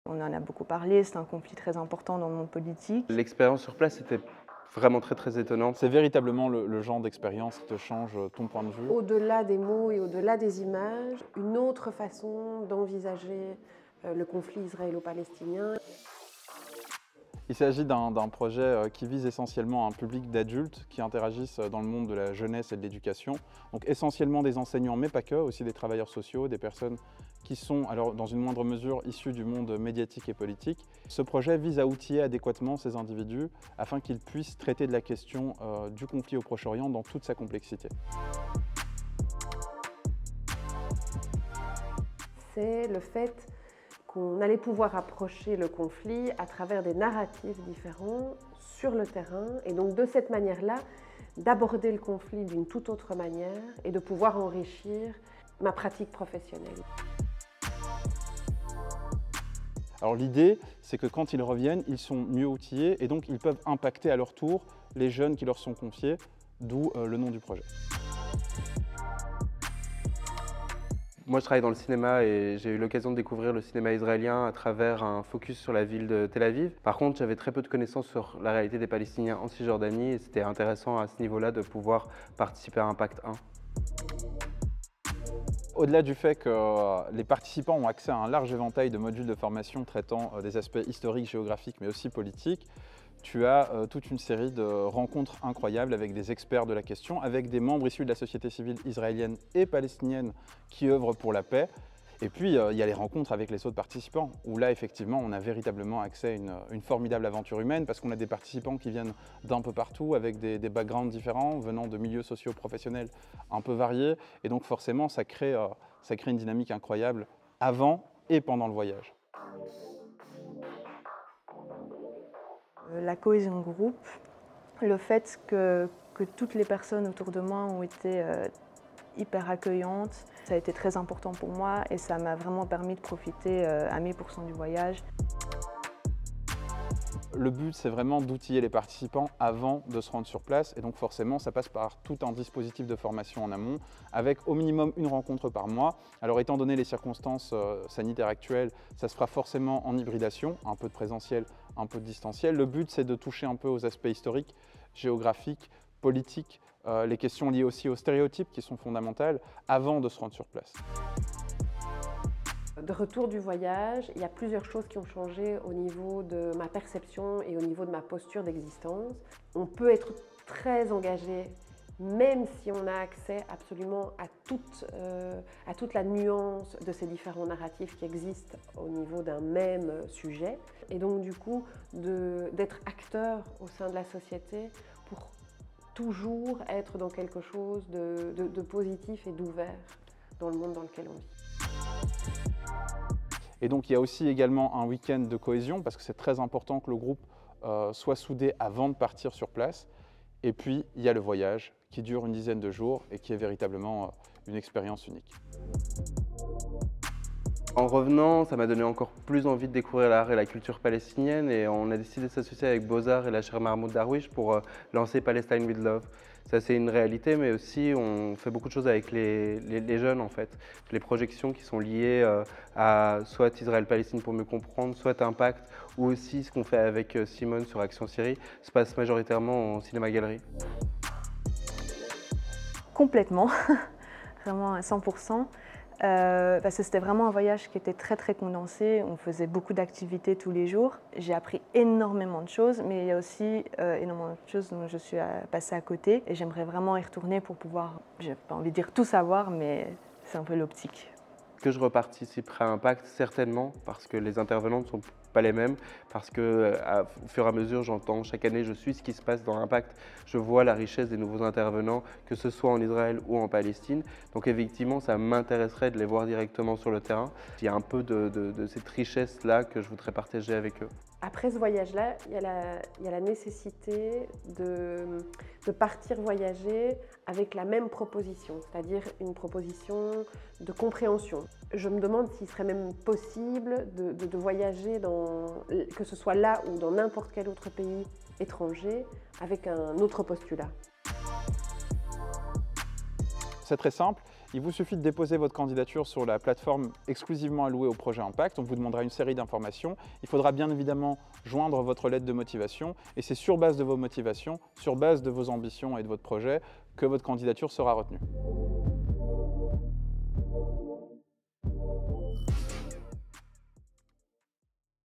On en a beaucoup parlé, c'est un conflit très important dans le monde politique. L'expérience sur place était vraiment très étonnante. C'est véritablement le genre d'expérience qui te change ton point de vue? Au-delà des mots et au-delà des images, une autre façon d'envisager le conflit israélo-palestinien. Il s'agit d'un projet qui vise essentiellement un public d'adultes qui interagissent dans le monde de la jeunesse et de l'éducation. Donc essentiellement des enseignants, mais pas que, aussi des travailleurs sociaux, des personnes qui sont, alors dans une moindre mesure, issues du monde médiatique et politique. Ce projet vise à outiller adéquatement ces individus afin qu'ils puissent traiter de la question du conflit au Proche-Orient dans toute sa complexité. C'est le fait qu'on allait pouvoir approcher le conflit à travers des narratifs différents sur le terrain et donc de cette manière-là, d'aborder le conflit d'une toute autre manière et de pouvoir enrichir ma pratique professionnelle. Alors l'idée, c'est que quand ils reviennent, ils sont mieux outillés et donc ils peuvent impacter à leur tour les jeunes qui leur sont confiés, d'où le nom du projet. Moi, je travaille dans le cinéma et j'ai eu l'occasion de découvrir le cinéma israélien à travers un focus sur la ville de Tel Aviv. Par contre, j'avais très peu de connaissances sur la réalité des Palestiniens en Cisjordanie et c'était intéressant à ce niveau-là de pouvoir participer à Impact 1. Au-delà du fait que les participants ont accès à un large éventail de modules de formation traitant des aspects historiques, géographiques, mais aussi politiques, tu as toute une série de rencontres incroyables avec des experts de la question, avec des membres issus de la société civile israélienne et palestinienne qui œuvrent pour la paix. Et puis, il y a les rencontres avec les autres participants, où là, effectivement, on a véritablement accès à une formidable aventure humaine, parce qu'on a des participants qui viennent d'un peu partout, avec des backgrounds différents, venant de milieux socio-professionnels un peu variés. Et donc, forcément, ça crée une dynamique incroyable avant et pendant le voyage. La cohésion de groupe, le fait que toutes les personnes autour de moi ont été hyper accueillantes, ça a été très important pour moi et ça m'a vraiment permis de profiter à 1000% du voyage. Le but, c'est vraiment d'outiller les participants avant de se rendre sur place et donc forcément, ça passe par tout un dispositif de formation en amont avec au minimum une rencontre par mois. Alors étant donné les circonstances sanitaires actuelles, ça se fera forcément en hybridation, un peu de présentiel, un peu de distanciel. Le but, c'est de toucher un peu aux aspects historiques, géographiques, politiques, les questions liées aussi aux stéréotypes qui sont fondamentales avant de se rendre sur place. De retour du voyage, il y a plusieurs choses qui ont changé au niveau de ma perception et au niveau de ma posture d'existence. On peut être très engagé, même si on a accès absolument à toute la nuance de ces différents narratifs qui existent au niveau d'un même sujet. Et donc du coup, d'être acteur au sein de la société pour toujours être dans quelque chose de positif et d'ouvert dans le monde dans lequel on vit. Et donc il y a aussi également un week-end de cohésion parce que c'est très important que le groupe soit soudé avant de partir sur place. Et puis il y a le voyage qui dure une dizaine de jours et qui est véritablement une expérience unique. En revenant, ça m'a donné encore plus envie de découvrir l'art et la culture palestinienne et on a décidé de s'associer avec Beaux-Arts et la chaire Mahmoud Darwish pour lancer Palestine with Love. Ça c'est une réalité mais aussi on fait beaucoup de choses avec les jeunes en fait. Les projections qui sont liées à soit Israël-Palestine pour mieux comprendre, soit Impact ou aussi ce qu'on fait avec Simone sur Action Syrie se passe majoritairement en cinéma-galerie. Complètement, vraiment à 100%. Parce que c'était vraiment un voyage qui était très condensé, on faisait beaucoup d'activités tous les jours. J'ai appris énormément de choses, mais il y a aussi énormément de choses dont je suis passée à côté. Et j'aimerais vraiment y retourner pour pouvoir, j'ai pas envie de dire tout savoir, mais c'est un peu l'optique. Que je reparticiperai à Impact, certainement, parce que les intervenants ne sont pas les mêmes, parce que au fur et à mesure, j'entends chaque année, je suis ce qui se passe dans Impact, je vois la richesse des nouveaux intervenants, que ce soit en Israël ou en Palestine. Donc effectivement, ça m'intéresserait de les voir directement sur le terrain. Il y a un peu de cette richesse-là que je voudrais partager avec eux. Après ce voyage-là, il y a la nécessité de partir voyager avec la même proposition, c'est-à-dire une proposition de compréhension. Je me demande s'il serait même possible de voyager, que ce soit là ou dans n'importe quel autre pays étranger, avec un autre postulat. C'est très simple, Il vous suffit de déposer votre candidature sur la plateforme exclusivement allouée au projet Impact. On vous demandera une série d'informations. Il faudra bien évidemment joindre votre lettre de motivation et c'est sur base de vos motivations, sur base de vos ambitions et de votre projet que votre candidature sera retenue.